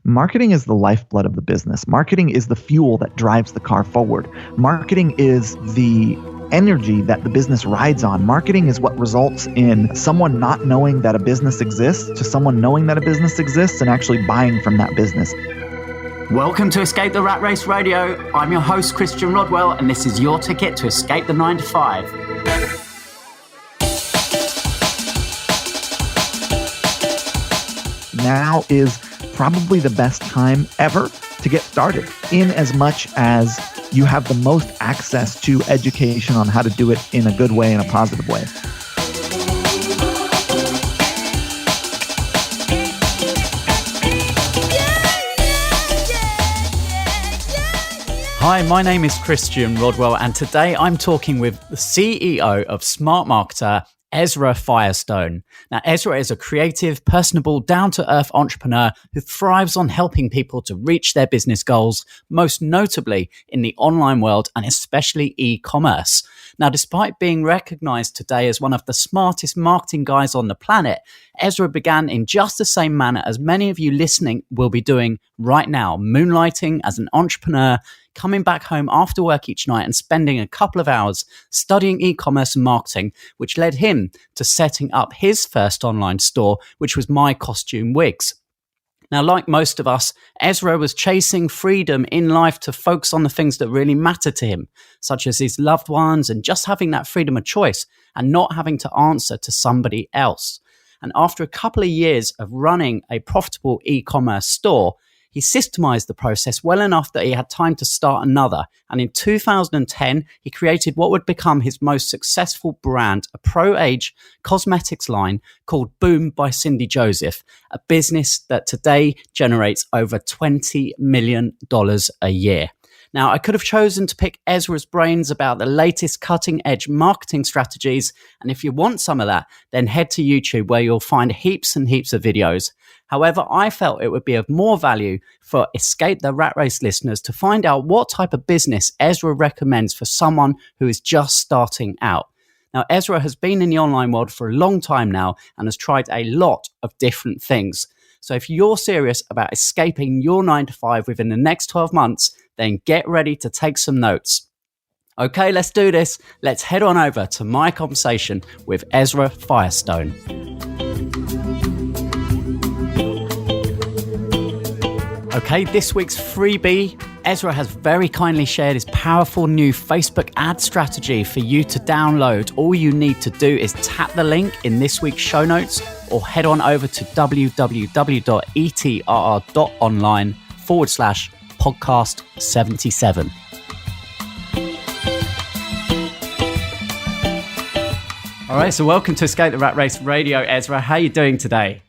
marketing is the lifeblood of the business. Marketing is the fuel that drives the car forward. Marketing is the energy that the business rides on. Marketing is what results in someone not knowing that a business exists to someone knowing that a business exists and actually buying from that business. Welcome to Escape the Rat Race Radio. I'm your host, Christian Rodwell, and this is your ticket to escape the 9 to 5. Now is probably the best time ever to get started, in as much as you have the most access to education on how to do it in a good way, in a positive way. Hi, my name is Christian Rodwell, and today I'm talking with the CEO of Smart Marketer, Ezra Firestone. Now, Ezra is a creative, personable, down-to-earth entrepreneur who thrives on helping people to reach their business goals, most notably in the online world and especially e-commerce. Now, despite being recognized today as one of the smartest marketing guys on the planet, Ezra began in just the same manner as many of you listening will be doing right now, moonlighting as an entrepreneur, coming back home after work each night and spending a couple of hours studying e-commerce and marketing, which led him to setting up his first online store, which was My Costume Wigs. Now, like most of us, Ezra was chasing freedom in life to focus on the things that really matter to him, such as his loved ones and just having that freedom of choice and not having to answer to somebody else. And after a couple of years of running a profitable e-commerce store, he systemized the process well enough that he had time to start another. And in 2010, he created what would become his most successful brand, a pro-age cosmetics line called Boom by Cindy Joseph, a business that today generates over $20 million a year. Now, I could have chosen to pick Ezra's brains about the latest cutting-edge marketing strategies. And if you want some of that, then head to YouTube where you'll find heaps and heaps of videos. However, I felt it would be of more value for Escape the Rat Race listeners to find out what type of business Ezra recommends for someone who is just starting out. Now, Ezra has been in the online world for a long time now and has tried a lot of different things. So if you're serious about escaping your 9 to 5 within the next 12 months, then get ready to take some notes. Okay, let's do this. Let's head on over to my conversation with Ezra Firestone. Okay, this week's freebie. Ezra has very kindly shared his powerful new Facebook ad strategy for you to download. All you need to do is tap the link in this week's show notes or head on over to www.etrr.online/podcast 77. All right, so welcome to Escape the Rat Race Radio, Ezra. How are you doing today?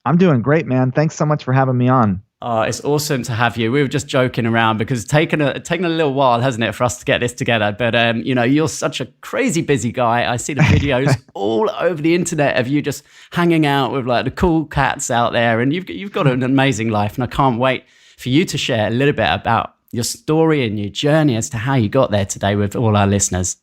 I'm doing great, man. Thanks so much for having me on. Oh, it's awesome to have you. We were just joking around because it's taken a little while, hasn't it, for us to get this together? But, you're such a crazy busy guy. I see the videos all over the internet of you just hanging out with like the cool cats out there. And you've got an amazing life. And I can't wait for you to share a little bit about your story and your journey as to how you got there today with all our listeners.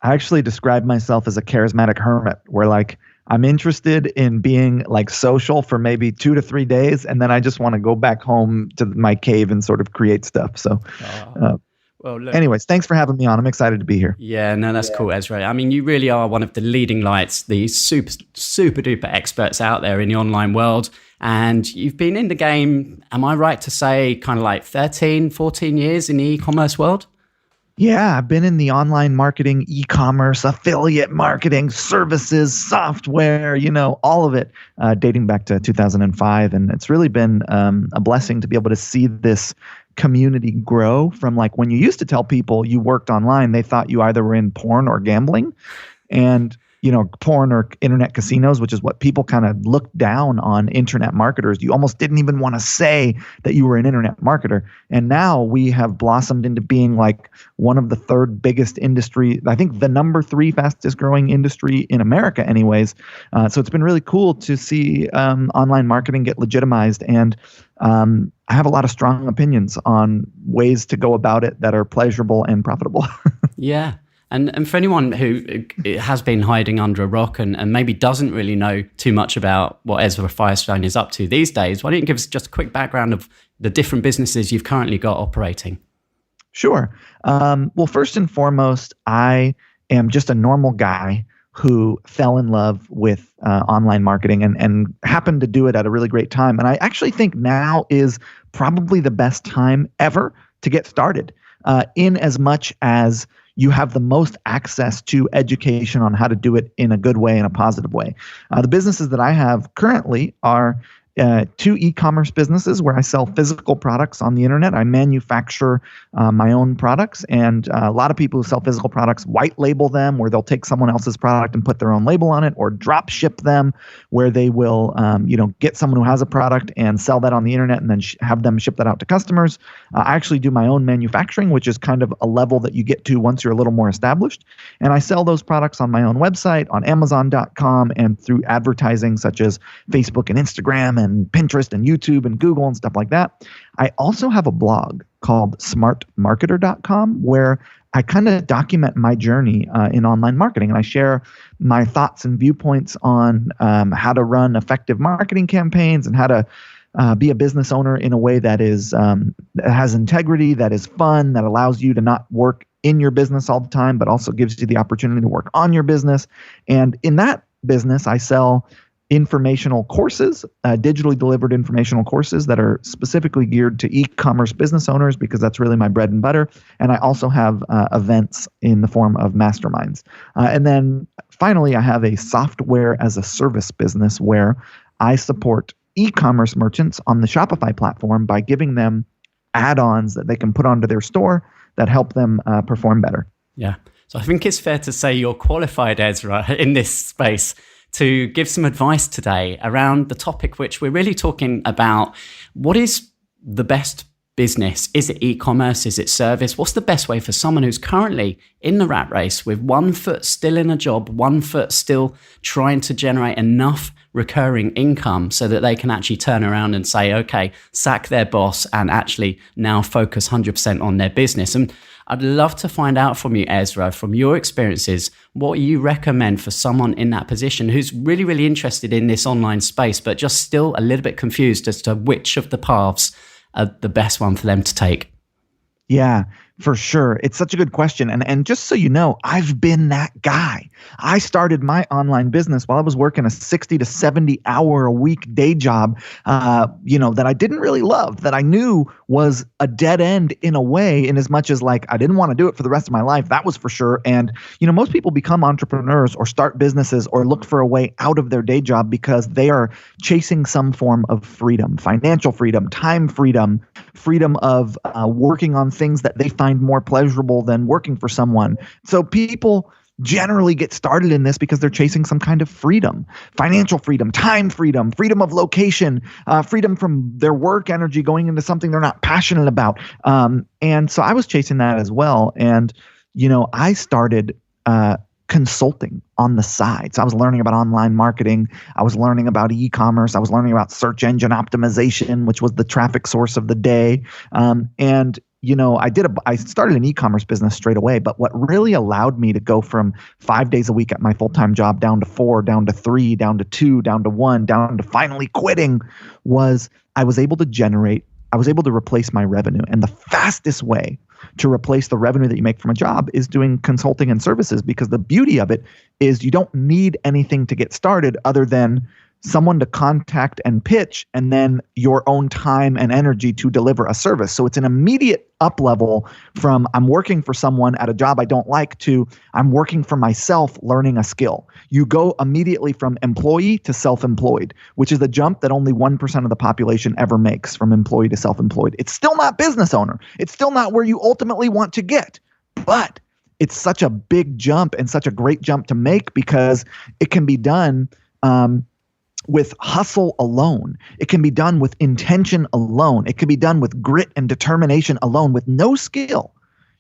I actually describe myself as a charismatic hermit where like I'm interested in being like social for maybe 2 to 3 days. And then I just want to go back home to my cave and sort of create stuff. So well, look, anyways, thanks for having me on. I'm excited to be here. Yeah, no, that's cool, Ezra. I mean, you really are one of the leading lights, the super duper experts out there in the online world. And you've been in the game, am I right to say, kind of like 13, 14 years in the e-commerce world? Yeah, I've been in the online marketing, e-commerce, affiliate marketing, services, software, all of it, dating back to 2005. And it's really been a blessing to be able to see this community grow from like when you used to tell people you worked online, they thought you either were in porn or gambling. And porn or internet casinos, which is what people kind of looked down on internet marketers. You almost didn't even want to say that you were an internet marketer. And now we have blossomed into being like one of the third biggest industry, I think the number 3 fastest growing industry in America anyways. So it's been really cool to see online marketing get legitimized. And I have a lot of strong opinions on ways to go about it that are pleasurable and profitable. Yeah. And for anyone who has been hiding under a rock and maybe doesn't really know too much about what Ezra Firestone is up to these days, why don't you give us just a quick background of the different businesses you've currently got operating? Sure. Well, first and foremost, I am just a normal guy who fell in love with online marketing and happened to do it at a really great time. And I actually think now is probably the best time ever to get started, in as much as you have the most access to education on how to do it in a good way, in a positive way. The businesses that I have currently are two e-commerce businesses where I sell physical products on the internet. I manufacture my own products, and a lot of people who sell physical products white label them, where they'll take someone else's product and put their own label on it, or drop ship them, where they will get someone who has a product and sell that on the internet and then have them ship that out to customers. I actually do my own manufacturing, which is kind of a level that you get to once you're a little more established. And I sell those products on my own website, on Amazon.com, and through advertising such as Facebook and Instagram and Pinterest and YouTube and Google and stuff like that. I also have a blog called smartmarketer.com where I kind of document my journey in online marketing, and I share my thoughts and viewpoints on how to run effective marketing campaigns and how to be a business owner in a way that is that has integrity, that is fun, that allows you to not work in your business all the time, but also gives you the opportunity to work on your business. And in that business, I sell informational courses, digitally delivered informational courses that are specifically geared to e-commerce business owners, because that's really my bread and butter. And I also have events in the form of masterminds. And then finally, I have a software as a service business where I support e-commerce merchants on the Shopify platform by giving them add-ons that they can put onto their store that help them perform better. Yeah. So I think it's fair to say you're qualified, Ezra, in this space to give some advice today around the topic which we're really talking about. What is the best business? Is it e-commerce? Is it service? What's the best way for someone who's currently in the rat race with one foot still in a job, one foot still trying to generate enough recurring income so that they can actually turn around and say, okay, sack their boss and actually now focus 100% on their business? And I'd love to find out from you, Ezra, from your experiences, what you recommend for someone in that position who's really, really interested in this online space, but just still a little bit confused as to which of the paths are the best one for them to take. Yeah, for sure. It's such a good question. And just so you know, I've been that guy. I started my online business while I was working a 60 to 70 hour a week day job, that I didn't really love, that I knew was a dead end in a way, in as much as like I didn't want to do it for the rest of my life. That was for sure. And, most people become entrepreneurs or start businesses or look for a way out of their day job because they are chasing some form of freedom, financial freedom, time freedom, freedom of working on things that they find more pleasurable than working for someone. So people generally get started in this because they're chasing some kind of freedom, financial freedom, time freedom, freedom of location, freedom from their work energy going into something they're not passionate about. And so I was chasing that as well. And, I started consulting on the side. So I was learning about online marketing. I was learning about e-commerce. I was learning about search engine optimization, which was the traffic source of the day. I started an e-commerce business straight away, but what really allowed me to go from 5 days a week at my full-time job down to 4, down to 3, down to 2, down to 1, down to finally quitting was I was able to replace my revenue. And the fastest way to replace the revenue that you make from a job is doing consulting and services, because the beauty of it is you don't need anything to get started other than someone to contact and pitch, and then your own time and energy to deliver a service. So it's an immediate up level from I'm working for someone at a job I don't like to I'm working for myself learning a skill. You go immediately from employee to self-employed, which is a jump that only 1% of the population ever makes, from employee to self-employed. It's still not business owner. It's still not where you ultimately want to get, but it's such a big jump and such a great jump to make because it can be done with hustle alone. It can be done with intention alone. It can be done with grit and determination alone, with no skill.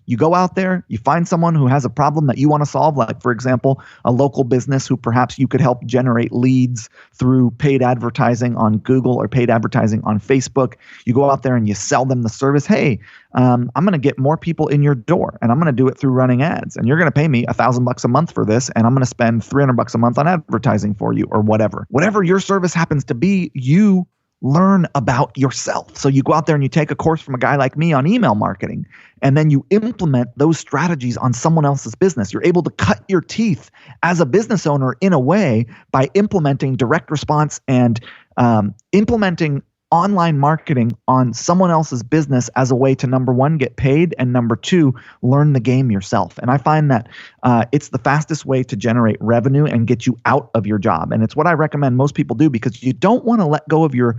You go out there, you find someone who has a problem that you want to solve, like, for example, a local business who perhaps you could help generate leads through paid advertising on Google or paid advertising on Facebook. You go out there and you sell them the service. Hey, I'm going to get more people in your door, and I'm going to do it through running ads. And you're going to pay me $1,000 a month for this, and I'm going to spend $300 a month on advertising for you, or whatever. Whatever your service happens to be, you learn about yourself. So you go out there and you take a course from a guy like me on email marketing, and then you implement those strategies on someone else's business. You're able to cut your teeth as a business owner in a way by implementing direct response and implementing online marketing on someone else's business as a way to, number one, get paid, and number two, learn the game yourself. And I find that it's the fastest way to generate revenue and get you out of your job. And it's what I recommend most people do, because you don't want to let go of your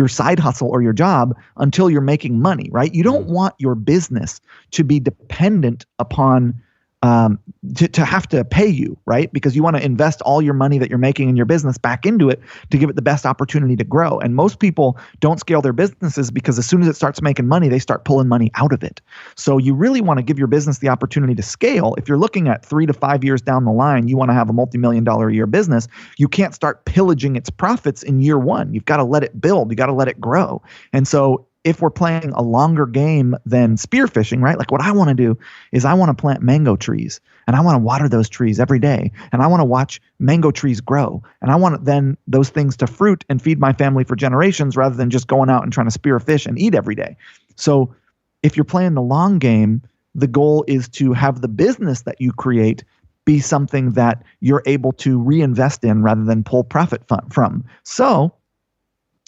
side hustle or your job until you're making money, right? You don't want your business to be dependent upon to have to pay you, right? Because you want to invest all your money that you're making in your business back into it to give it the best opportunity to grow. And most people don't scale their businesses because as soon as it starts making money, they start pulling money out of it. So you really want to give your business the opportunity to scale. If you're looking at 3 to 5 years down the line, you want to have a multi-million-dollar a year business, you can't start pillaging its profits in year one. You've got to let it build. You got to let it grow. And so if we're playing a longer game than spearfishing, right? Like, what I want to do is I want to plant mango trees, and I want to water those trees every day, and I want to watch mango trees grow, and I want then those things to fruit and feed my family for generations, rather than just going out and trying to spear a fish and eat every day. So if you're playing the long game, the goal is to have the business that you create be something that you're able to reinvest in rather than pull profit from. So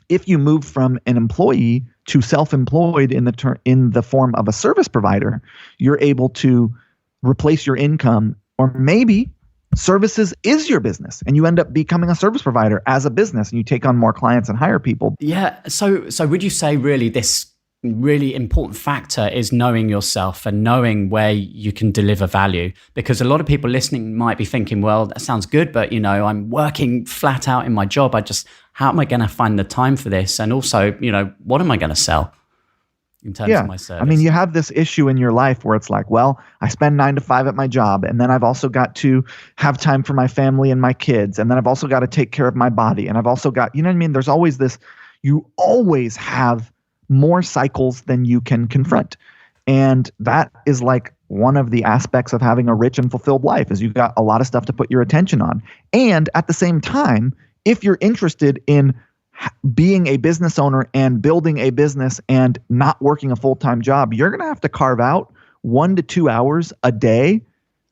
if you move from an employee to self-employed in the form of a service provider, you're able to replace your income, or maybe services is your business and you end up becoming a service provider as a business, and you take on more clients and hire people. Yeah. So would you say really this really important factor is knowing yourself and knowing where you can deliver value? Because a lot of people listening might be thinking, well, that sounds good, but I'm working flat out in my job. How am I going to find the time for this? And also, what am I going to sell in terms of my service? I mean, you have this issue in your life where it's like, well, I spend 9 to 5 at my job, and then I've also got to have time for my family and my kids, and then I've also got to take care of my body, and I've also got, there's always this, you always have more cycles than you can confront. And that is like one of the aspects of having a rich and fulfilled life, is you've got a lot of stuff to put your attention on. And at the same time, if you're interested in being a business owner and building a business and not working a full-time job, you're going to have to carve out 1 to 2 hours a day,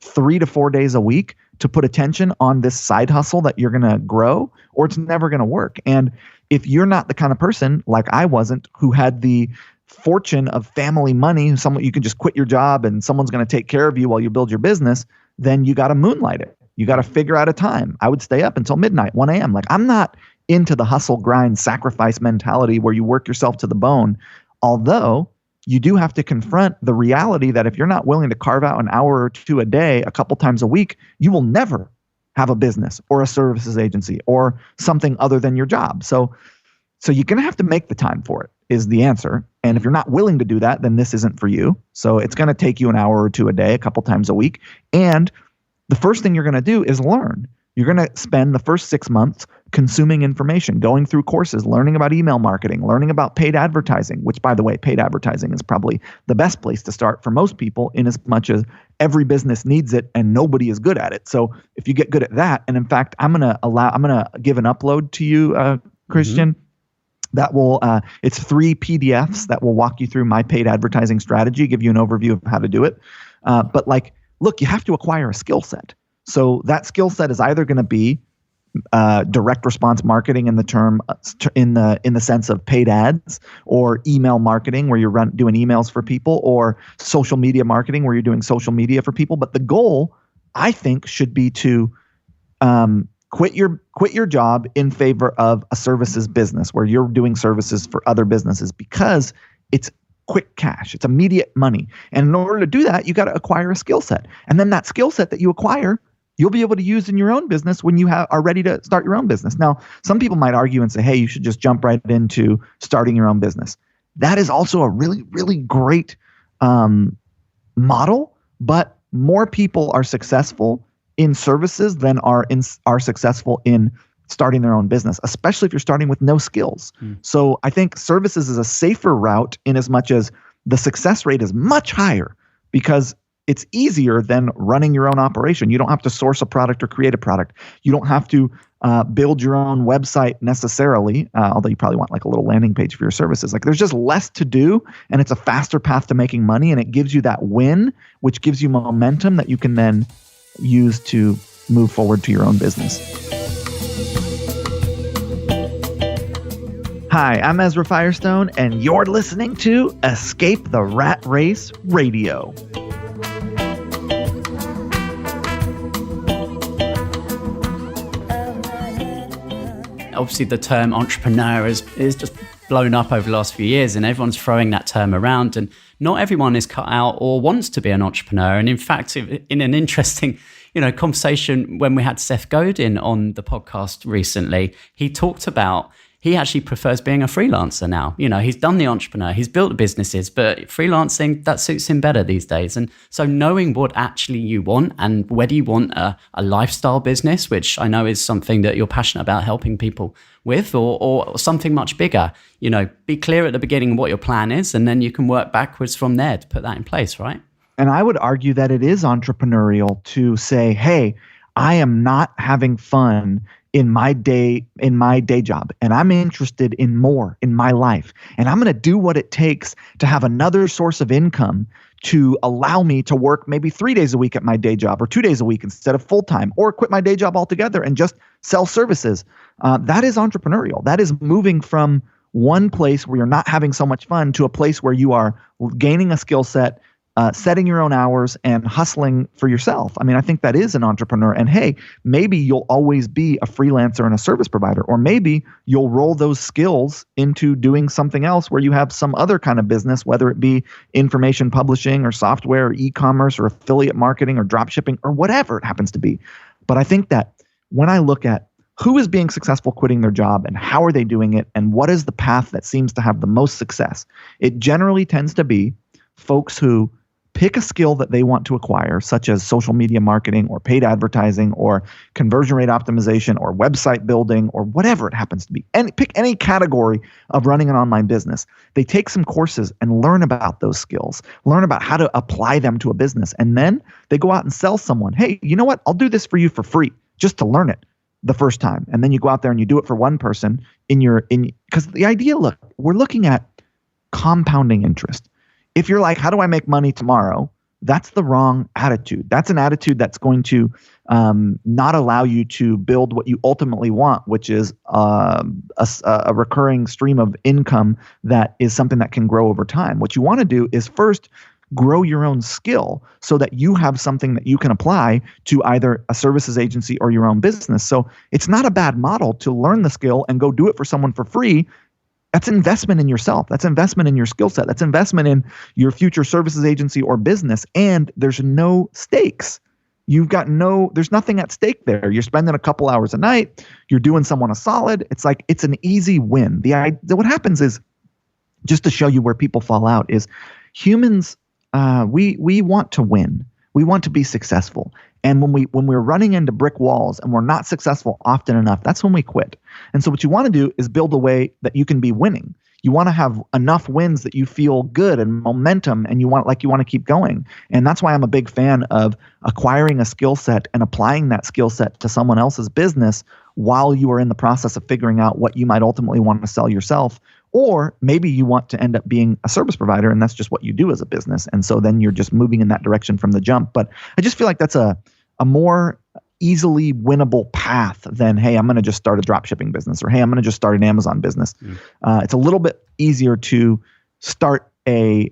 3 to 4 days a week to put attention on this side hustle that you're going to grow, or it's never going to work. And if you're not the kind of person, like I wasn't, who had the fortune of family money, you can just quit your job and someone's going to take care of you while you build your business, then you got to moonlight it. You got to figure out a time. I would stay up until midnight, 1 a.m. Like, I'm not into the hustle, grind, sacrifice mentality where you work yourself to the bone. Although you do have to confront the reality that if you're not willing to carve out an hour or two a day, a couple times a week, you will never have a business or a services agency or something other than your job. So you're going to have to make the time for it, is the answer. And if you're not willing to do that, then this isn't for you. So it's going to take you an hour or two a day, a couple times a week. And the first thing you're going to do is learn. You're going to spend the first 6 months consuming information, going through courses, learning about email marketing, learning about paid advertising, which, by the way, paid advertising is probably the best place to start for most people, in as much as every business needs it and nobody is good at it. So if you get good at that, and in fact, I'm going to give an upload to you, Christian, that will, it's 3 PDFs that will walk you through my paid advertising strategy, give you an overview of how to do it. But look, you have to acquire a skill set. So that skill set is either going to be direct response marketing in the sense of paid ads, or email marketing where you're doing emails for people, or social media marketing where you're doing social media for people. But the goal, I think, should be to quit your job in favor of a services business where you're doing services for other businesses, because it's quick cash. It's immediate money. And in order to do that, you got to acquire a skill set. And then that skill set that you acquire, you'll be able to use in your own business when you are ready to start your own business. Now, some people might argue and say, hey, you should just jump right into starting your own business. That is also a really, really great model, but more people are successful in services than are successful in starting their own business, especially if you're starting with no skills. So I think services is a safer route in as much as the success rate is much higher because it's easier than running your own operation. You don't have to source a product or create a product. You don't have to build your own website necessarily, although you probably want like a little landing page for your services. Like there's just less to do, and it's a faster path to making money, and it gives you that win, which gives you momentum that you can then use to move forward to your own business. Hi, I'm Ezra Firestone, and you're listening to Escape the Rat Race Radio. Obviously, the term entrepreneur is just blown up over the last few years, and everyone's throwing that term around, and not everyone is cut out or wants to be an entrepreneur. And in fact, in an interesting conversation when we had Seth Godin on the podcast recently, he talked about he actually prefers being a freelancer now. He's done the entrepreneur, he's built businesses, but freelancing, that suits him better these days. And so knowing what actually you want and whether you want a lifestyle business, which I know is something that you're passionate about helping people with, or something much bigger, be clear at the beginning what your plan is, and then you can work backwards from there to put that in place, right? And I would argue that it is entrepreneurial to say, hey, I am not having fun in my day job, and I'm interested in more in my life, and I'm going to do what it takes to have another source of income to allow me to work maybe 3 days a week at my day job, or 2 days a week instead of full time, or quit my day job altogether and just sell services. That is entrepreneurial. That is moving from one place where you're not having so much fun to a place where you are gaining a skill set, setting your own hours, and hustling for yourself. I mean, I think that is an entrepreneur. And hey, maybe you'll always be a freelancer and a service provider, or maybe you'll roll those skills into doing something else where you have some other kind of business, whether it be information publishing or software or e-commerce or affiliate marketing or drop shipping or whatever it happens to be. But I think that when I look at who is being successful quitting their job and how are they doing it and what is the path that seems to have the most success, it generally tends to be folks who pick a skill that they want to acquire, such as social media marketing or paid advertising or conversion rate optimization or website building or whatever it happens to be. And pick any category of running an online business. They take some courses and learn about those skills, learn about how to apply them to a business. And then they go out and sell someone, hey, you know what? I'll do this for you for free just to learn it the first time. And then you go out there and you do it for one person because the idea, look, we're looking at compounding interest. If you're like, how do I make money tomorrow? That's the wrong attitude. That's an attitude that's going to not allow you to build what you ultimately want, which is a recurring stream of income that is something that can grow over time. What you want to do is first grow your own skill so that you have something that you can apply to either a services agency or your own business. So it's not a bad model to learn the skill and go do it for someone for free. That's investment in yourself. That's investment in your skill set. That's investment in your future services agency or business. And there's no stakes. There's nothing at stake there. You're spending a couple hours a night. You're doing someone a solid. It's like, it's an easy win. What happens is, just to show you where people fall out, is humans, we want to win. We want to be successful. And when we're running into brick walls and we're not successful often enough, that's when we quit. And so what you want to do is build a way that you can be winning. You want to have enough wins that you feel good and momentum, and you want to keep going. And that's why I'm a big fan of acquiring a skill set and applying that skill set to someone else's business while you are in the process of figuring out what you might ultimately want to sell yourself. Or maybe you want to end up being a service provider, and that's just what you do as a business. And so then you're just moving in that direction from the jump. But I just feel like that's a more easily winnable path than, hey, I'm going to just start a drop shipping business, or hey, I'm going to just start an Amazon business. It's a little bit easier to start a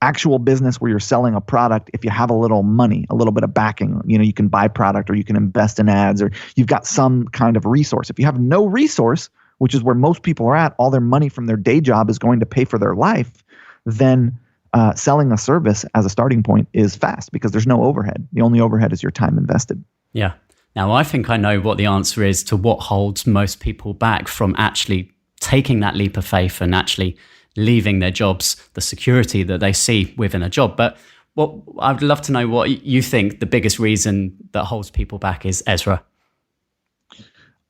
actual business where you're selling a product if you have a little money, a little bit of backing. You can buy product, or you can invest in ads, or you've got some kind of resource. If you have no resource, which is where most people are at, all their money from their day job is going to pay for their life, then selling a service as a starting point is fast because there's no overhead. The only overhead is your time invested. Yeah. Now, I think I know what the answer is to what holds most people back from actually taking that leap of faith and actually leaving their jobs, the security that they see within a job. But Well, I'd love to know what you think the biggest reason that holds people back is, Ezra.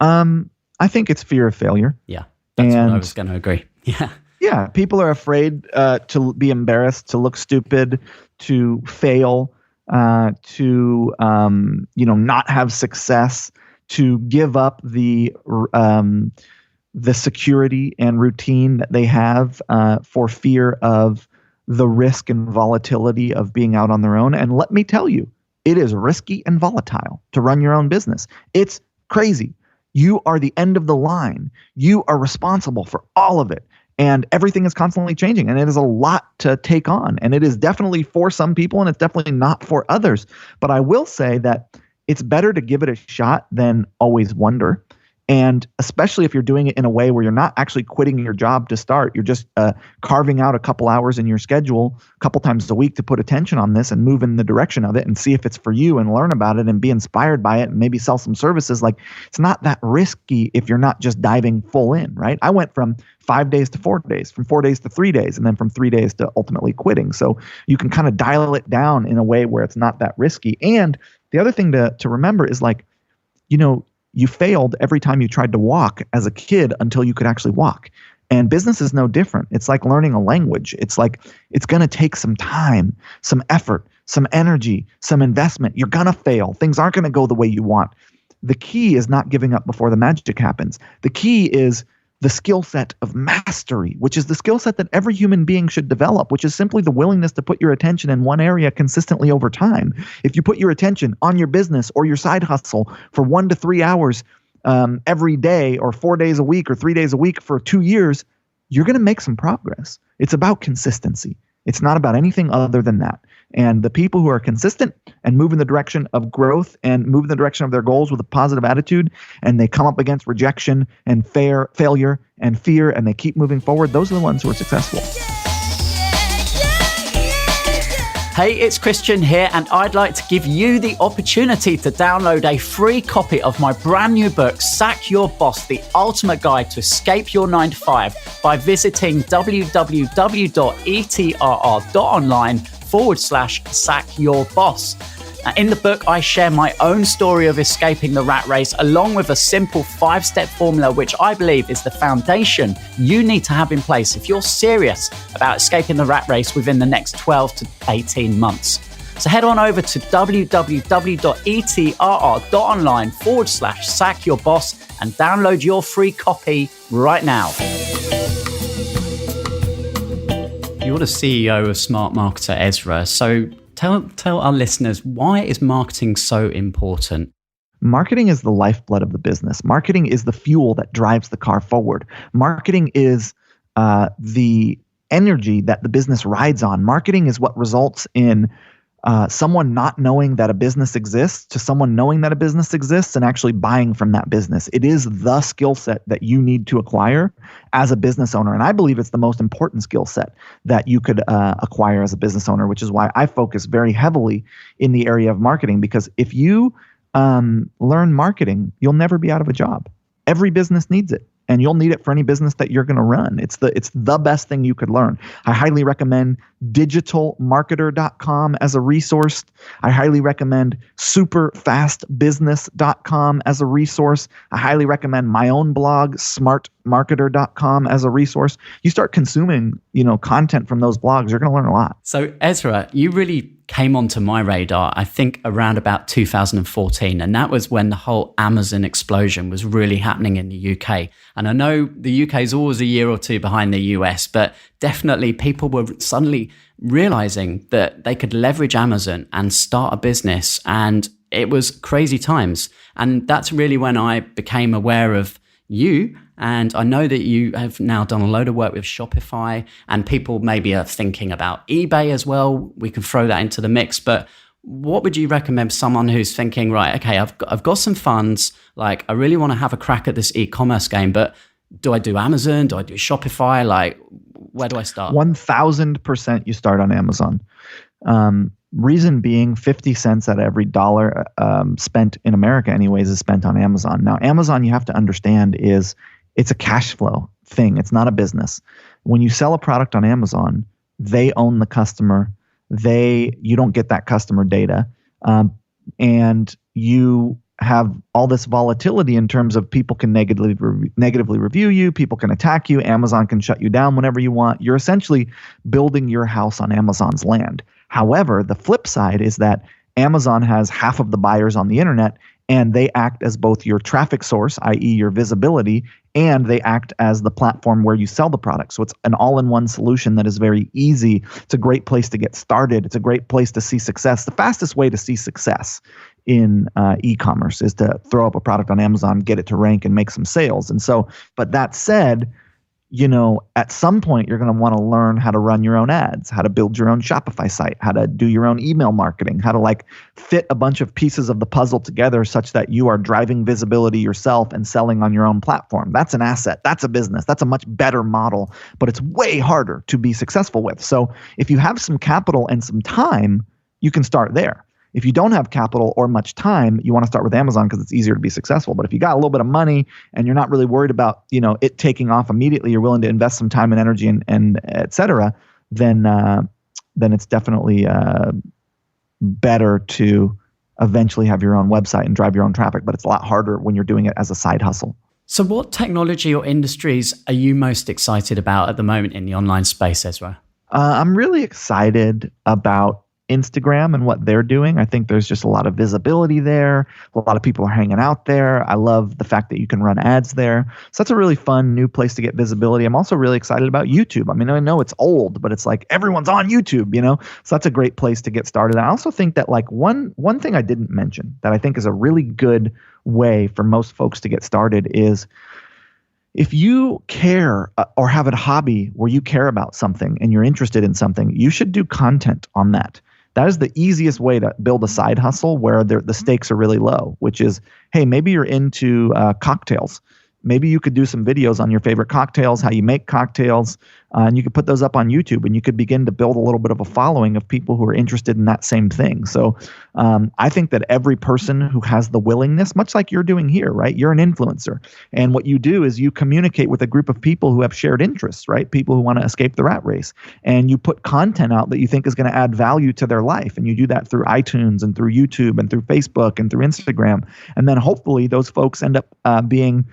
I think it's fear of failure. Yeah, that's what I was going to agree. Yeah. Yeah, people are afraid to be embarrassed, to look stupid, to fail, to not have success, to give up the security and routine that they have for fear of the risk and volatility of being out on their own. And let me tell you, it is risky and volatile to run your own business. It's crazy. You are the end of the line. You are responsible for all of it. And everything is constantly changing, and it is a lot to take on. And it is definitely for some people, and it's definitely not for others. But I will say that it's better to give it a shot than always wonder. And especially if you're doing it in a way where you're not actually quitting your job to start, you're just carving out a couple hours in your schedule a couple times a week to put attention on this and move in the direction of it and see if it's for you and learn about it and be inspired by it and maybe sell some services. Like, it's not that risky if you're not just diving full in, right? I went from 5 days to 4 days, from 4 days to 3 days, and then from 3 days to ultimately quitting. So you can kind of dial it down in a way where it's not that risky. And the other thing to remember is, like, you failed every time you tried to walk as a kid until you could actually walk. And business is no different. It's like learning a language. It's like, it's going to take some time, some effort, some energy, some investment. You're going to fail. Things aren't going to go the way you want. The key is not giving up before the magic happens. The key is the skill set of mastery, which is the skill set that every human being should develop, which is simply the willingness to put your attention in one area consistently over time. If you put your attention on your business or your side hustle for 1 to 3 hours every day, or 4 days a week, or 3 days a week for 2 years, you're going to make some progress. It's about consistency. It's not about anything other than that. And the people who are consistent and move in the direction of growth and move in the direction of their goals with a positive attitude, and they come up against rejection and failure and fear, and they keep moving forward, those are the ones who are successful. Hey, it's Christian here, and I'd like to give you the opportunity to download a free copy of my brand new book, Sack Your Boss, the ultimate guide to escape your 9-to-5, by visiting www.etrr.online/sackyourboss. Now, in the book, I share my own story of escaping the rat race, along with a simple 5-step formula, which I believe is the foundation you need to have in place if you're serious about escaping the rat race within the next 12 to 18 months. So head on over to www.etrr.online/sackyourboss and download your free copy right now. You're the CEO of Smart Marketer, Ezra. So tell our listeners, why is marketing so important? Marketing is the lifeblood of the business. Marketing is the fuel that drives the car forward. Marketing is the energy that the business rides on. Marketing is what results in someone not knowing that a business exists to someone knowing that a business exists and actually buying from that business. It is the skill set that you need to acquire as a business owner. And I believe it's the most important skill set that you could acquire as a business owner, which is why I focus very heavily in the area of marketing. Because if you learn marketing, you'll never be out of a job. Every business needs it. And you'll need it for any business that you're going to run. It's the best thing you could learn. I highly recommend digitalmarketer.com as a resource. I highly recommend superfastbusiness.com as a resource. I highly recommend my own blog, smartmarketer.com, as a resource. You start consuming, content from those blogs, you're going to learn a lot. So Ezra, you really came onto my radar, I think around about 2014. And that was when the whole Amazon explosion was really happening in the UK. And I know the UK is always a year or two behind the US, but definitely people were suddenly realizing that they could leverage Amazon and start a business. And it was crazy times. And that's really when I became aware of you. And I know that you have now done a load of work with Shopify, and people maybe are thinking about eBay as well. We can throw that into the mix. But what would you recommend someone who's thinking, right, okay, I've got some funds, like I really want to have a crack at this e-commerce game, but do I do Amazon? Do I do Shopify? Like, where do I start? 1,000% you start on Amazon. Reason being, 50 cents out of every dollar spent in America anyways is spent on Amazon. Now, Amazon, you have to understand, it's a cash flow thing. It's not a business. When you sell a product on Amazon, they own the customer. you don't get that customer data. And you have all this volatility in terms of people can negatively review you, people can attack you, Amazon can shut you down whenever you want. You're essentially building your house on Amazon's land. However, the flip side is that Amazon has half of the buyers on the internet, and they act as both your traffic source, i.e. your visibility, and they act as the platform where you sell the product. So it's an all-in-one solution that is very easy. It's a great place to get started. It's a great place to see success. The fastest way to see success in e-commerce is to throw up a product on Amazon, get it to rank, and make some sales. And so, but that said, at some point you're going to want to learn how to run your own ads, how to build your own Shopify site, how to do your own email marketing, how to fit a bunch of pieces of the puzzle together such that you are driving visibility yourself and selling on your own platform. That's an asset. That's a business. That's a much better model, but it's way harder to be successful with. So if you have some capital and some time, you can start there. If you don't have capital or much time, you want to start with Amazon because it's easier to be successful. But if you got a little bit of money and you're not really worried about, it taking off immediately, you're willing to invest some time and energy and et cetera, then it's definitely better to eventually have your own website and drive your own traffic. But it's a lot harder when you're doing it as a side hustle. So what technology or industries are you most excited about at the moment in the online space, Ezra? I'm really excited about Instagram and what they're doing. I think there's just a lot of visibility there. A lot of people are hanging out there. I love the fact that you can run ads there. So that's a really fun new place to get visibility. I'm also really excited about YouTube. I mean, I know it's old, but it's like everyone's on YouTube, So that's a great place to get started. I also think that one thing I didn't mention that I think is a really good way for most folks to get started is if you care or have a hobby where you care about something and you're interested in something, you should do content on that. That is the easiest way to build a side hustle where the stakes are really low, which is, hey, maybe you're into cocktails. Maybe you could do some videos on your favorite cocktails, how you make cocktails, and you could put those up on YouTube, and you could begin to build a little bit of a following of people who are interested in that same thing. So I think that every person who has the willingness, much like you're doing here, right? You're an influencer. And what you do is you communicate with a group of people who have shared interests, right? People who want to escape the rat race. And you put content out that you think is going to add value to their life. And you do that through iTunes and through YouTube and through Facebook and through Instagram. And then hopefully those folks end up being,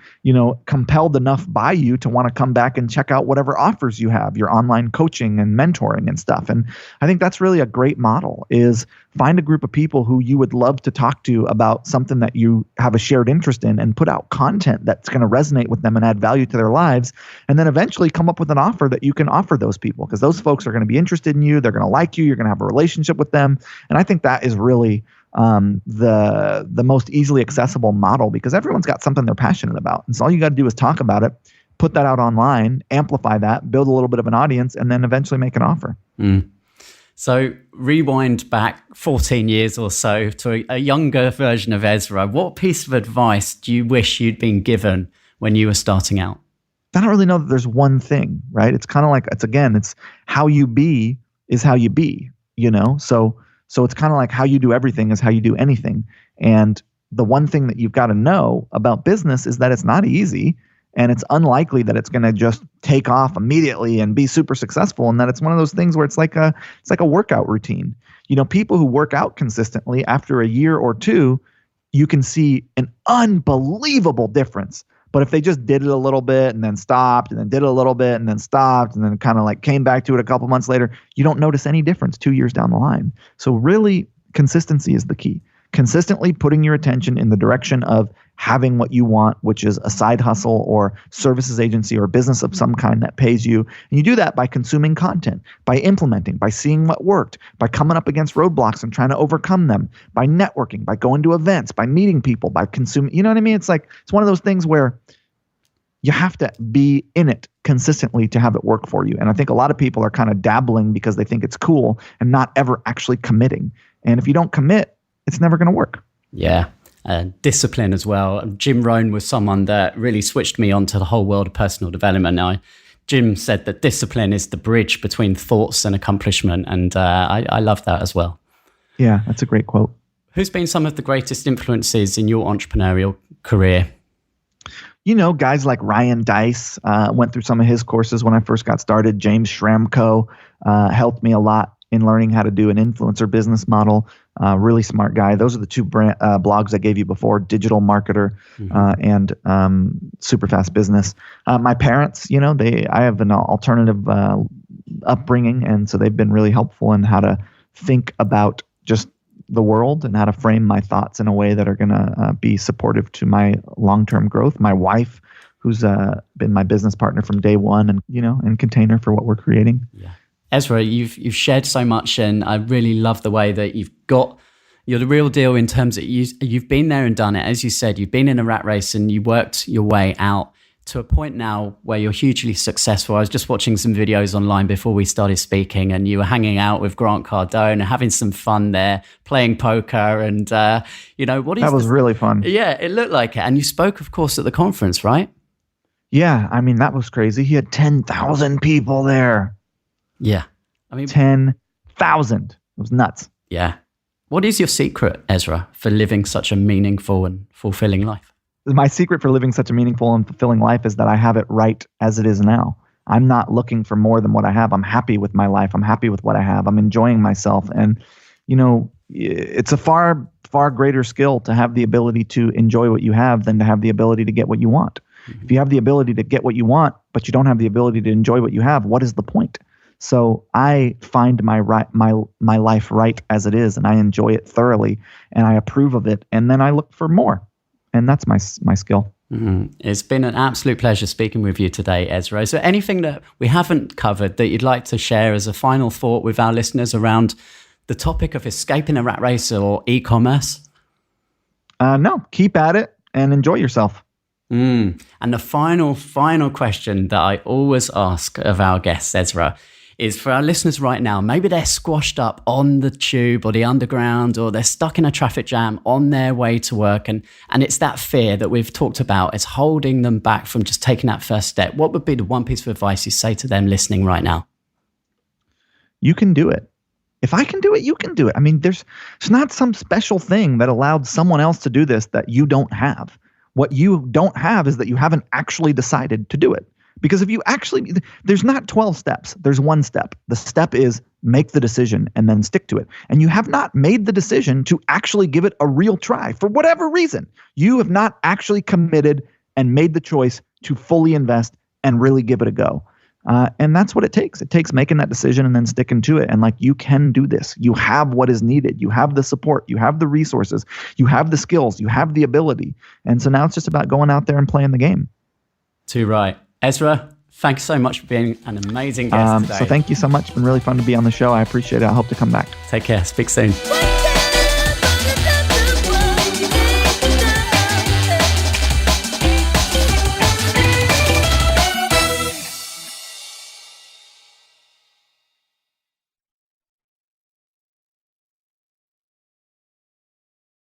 compelled enough by you to want to come back and check out whatever offers you have, your online coaching and mentoring and stuff. And I think that's really a great model, is find a group of people who you would love to talk to about something that you have a shared interest in and put out content that's going to resonate with them and add value to their lives. And then eventually come up with an offer that you can offer those people, because those folks are going to be interested in you. They're going to like you. You're going to have a relationship with them. And I think that is really the most easily accessible model, because everyone's got something they're passionate about. And so all you got to do is talk about it, put that out online, amplify that, build a little bit of an audience, and then eventually make an offer. So rewind back 14 years or so to a younger version of Ezra. What piece of advice do you wish you'd been given when you were starting out? I don't really know that there's one thing, right? It's kind of like, it's how you be is how you be, So it's kind of like how you do everything is how you do anything. And the one thing that you've got to know about business is that it's not easy, and it's unlikely that it's going to just take off immediately and be super successful. And that it's one of those things where it's like a workout routine. People who work out consistently, after a year or two, you can see an unbelievable difference. But if they just did it a little bit and then stopped and then did it a little bit and then stopped and then kind of came back to it a couple months later, you don't notice any difference 2 years down the line. So really, consistency is the key. Consistently putting your attention in the direction of having what you want, which is a side hustle or services agency or business of some kind that pays you. And you do that by consuming content, by implementing, by seeing what worked, by coming up against roadblocks and trying to overcome them, by networking, by going to events, by meeting people, by consuming. You know what I mean? It's one of those things where you have to be in it consistently to have it work for you. And I think a lot of people are kind of dabbling because they think it's cool and not ever actually committing. And if you don't commit, it's never going to work. Yeah. Discipline as well. Jim Rohn was someone that really switched me onto the whole world of personal development. Now, Jim said that discipline is the bridge between thoughts and accomplishment. And I love that as well. Yeah, that's a great quote. Who's been some of the greatest influences in your entrepreneurial career? Guys like Ryan Dice, went through some of his courses when I first got started. James Schramko helped me a lot in learning how to do an influencer business model. Really smart guy. Those are the two blogs I gave you before, Digital Marketer and Super Fast Business. My parents, I have an alternative upbringing, and so they've been really helpful in how to think about just the world and how to frame my thoughts in a way that are going to be supportive to my long-term growth. My wife, who's been my business partner from day one, and container for what we're creating. Yeah. Ezra, you've shared so much, and I really love the way that you're the real deal in terms of you've been there and done it. As you said, you've been in a rat race and you worked your way out to a point now where you're hugely successful. I was just watching some videos online before we started speaking, and you were hanging out with Grant Cardone and having some fun there, playing poker, and that was really fun. Yeah, it looked like it. And you spoke, of course, at the conference, right? Yeah, I mean, that was crazy. He had 10,000 people there. Yeah. I mean, 10,000. It was nuts. Yeah. What is your secret, Ezra, for living such a meaningful and fulfilling life? My secret for living such a meaningful and fulfilling life is that I have it right as it is now. I'm not looking for more than what I have. I'm happy with my life. I'm happy with what I have. I'm enjoying myself. And, it's a far, far greater skill to have the ability to enjoy what you have than to have the ability to get what you want. If you have the ability to get what you want, but you don't have the ability to enjoy what you have, what is the point? So I find my life right as it is, and I enjoy it thoroughly, and I approve of it, and then I look for more, and that's my skill. Mm-hmm. It's been an absolute pleasure speaking with you today, Ezra. Is there anything that we haven't covered that you'd like to share as a final thought with our listeners around the topic of escaping a rat race or e-commerce? No, keep at it and enjoy yourself. And the final question that I always ask of our guests, Ezra, is for our listeners right now, maybe they're squashed up on the tube or the underground, or they're stuck in a traffic jam on their way to work. And it's that fear that we've talked about is holding them back from just taking that first step. What would be the one piece of advice you say to them listening right now? You can do it. If I can do it, you can do it. I mean, there's not some special thing that allowed someone else to do this that you don't have. What you don't have is that you haven't actually decided to do it. Because if you actually, there's not 12 steps. There's one step. The step is make the decision and then stick to it. And you have not made the decision to actually give it a real try for whatever reason. You have not actually committed and made the choice to fully invest and really give it a go. And that's what it takes. It takes making that decision and then sticking to it. And you can do this. You have what is needed. You have the support. You have the resources. You have the skills. You have the ability. And so now it's just about going out there and playing the game. Too right. Ezra, thanks so much for being an amazing guest today. So thank you so much. It's been really fun to be on the show. I appreciate it. I hope to come back. Take care. Speak soon.